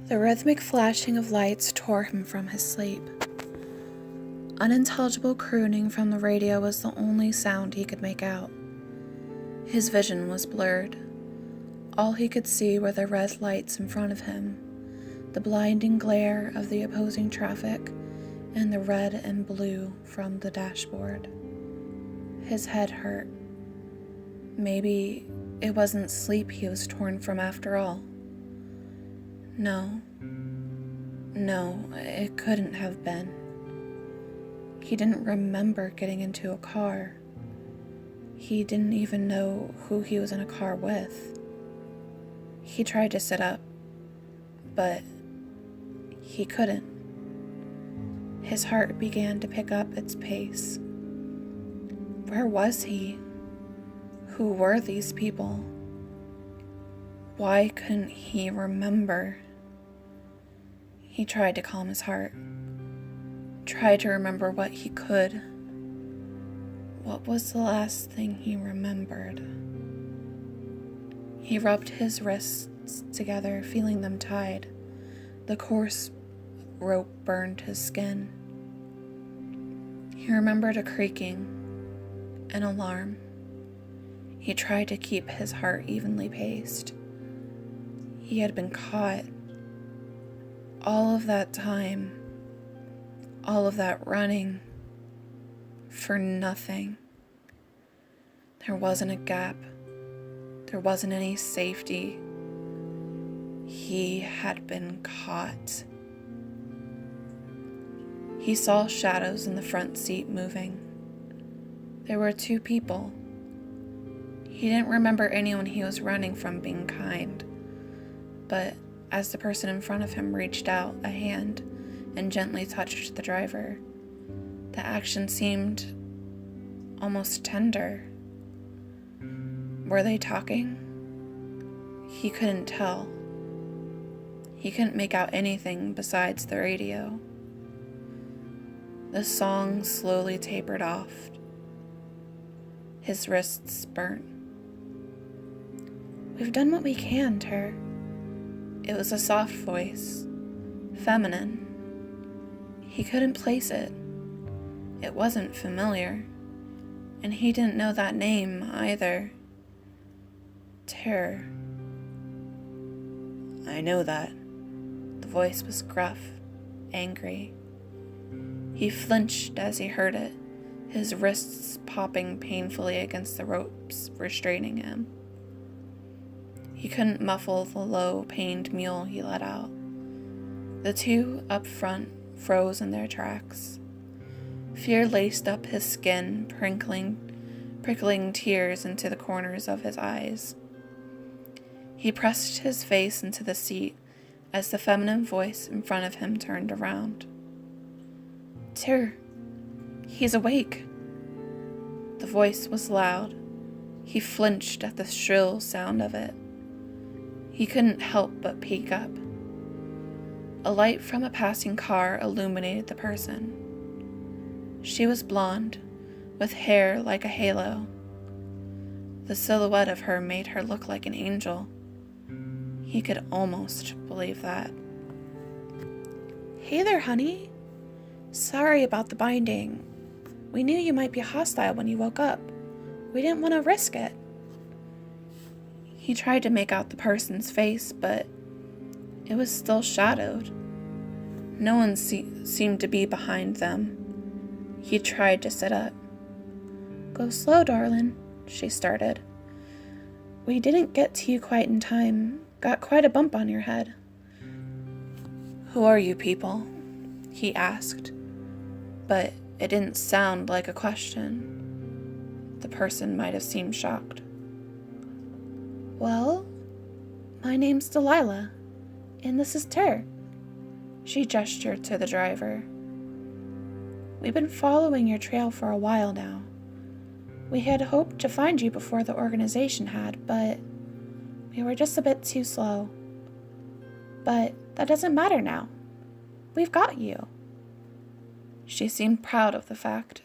The rhythmic flashing of lights tore him from his sleep. Unintelligible crooning from the radio was the only sound he could make out. His vision was blurred. All he could see were the red lights in front of him, the blinding glare of the opposing traffic, and the red and blue from the dashboard. His head hurt. Maybe it wasn't sleep he was torn from after all. No, it couldn't have been. He didn't remember getting into a car. He didn't even know who he was in a car with. He tried to sit up, but he couldn't. His heart began to pick up its pace. Where was he? Who were these people? Why couldn't he remember? He tried to calm his heart, tried to remember what he could. What was the last thing he remembered? He rubbed his wrists together, feeling them tied. The coarse rope burned his skin. He remembered a creaking, an alarm. He tried to keep his heart evenly paced. He had been caught. All of that time, all of that running, for nothing. There wasn't a gap. There wasn't any safety. He had been caught. He saw shadows in the front seat moving. There were two people. He didn't remember anyone he was running from being kind, but as the person in front of him reached out a hand and gently touched the driver, the action seemed almost tender. Were they talking? He couldn't tell. He couldn't make out anything besides the radio. The song slowly tapered off. His wrists burnt. "We've done what we can, Ter." It was a soft voice, feminine. He couldn't place it. It wasn't familiar, and he didn't know that name either. Ter. "I know that." The voice was gruff, angry. He flinched as he heard it, his wrists popping painfully against the ropes restraining him. He couldn't muffle the low, pained mewl he let out. The two up front froze in their tracks. Fear laced up his skin, prickling tears into the corners of his eyes. He pressed his face into the seat as the feminine voice in front of him turned around. "Ter, he's awake." The voice was loud. He flinched at the shrill sound of it. He couldn't help but peek up. A light from a passing car illuminated the person. She was blonde, with hair like a halo. The silhouette of her made her look like an angel. He could almost believe that. "Hey there, honey. Sorry about the binding. We knew you might be hostile when you woke up. We didn't want to risk it." He tried to make out the person's face, but it was still shadowed. No one seemed to be behind them. He tried to sit up. "Go slow, darling," she started. "We didn't get to you quite in time. Got quite a bump on your head." "Who are you people?" he asked, but it didn't sound like a question. The person might have seemed shocked. "Well, my name's Delilah, and this is Ter." She gestured to the driver. "We've been following your trail for a while now. We had hoped to find you before the organization had, but we were just a bit too slow. But that doesn't matter now. We've got you." She seemed proud of the fact.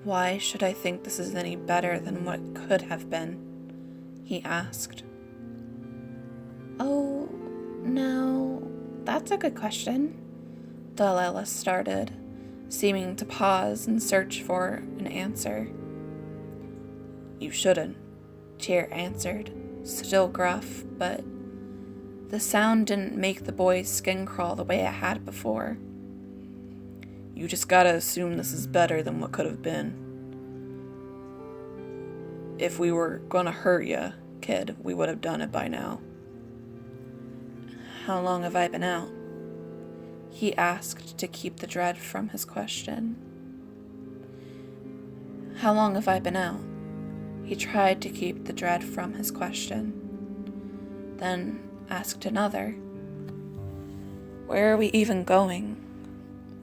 "Why should I think this is any better than what it could have been?" he asked. Oh, now, that's a good question. Delilah started, seeming to pause and search for an answer. You shouldn't, Tyr answered, still gruff, but the sound didn't make the boy's skin crawl the way it had before. You just gotta assume this is better than what could have been. If we were gonna hurt ya, kid, we would have done it by now. How long have I been out? He asked to keep the dread from his question. How long have I been out? He tried to keep the dread from his question, then asked another. Where are we even going?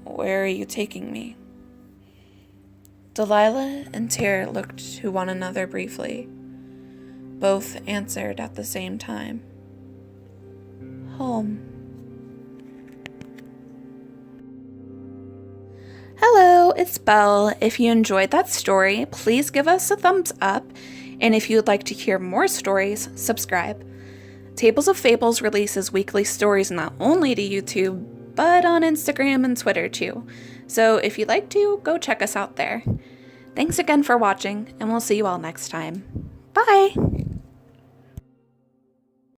Where are you taking me? Delilah and Tyr looked to one another briefly. Both answered at the same time. Home. Hello, it's Belle. If you enjoyed that story, please give us a thumbs up. And if you would like to hear more stories, subscribe. Tables of Fables releases weekly stories not only to YouTube, but on Instagram and Twitter too. So if you'd like to, go check us out there. Thanks again for watching, and we'll see you all next time. Bye!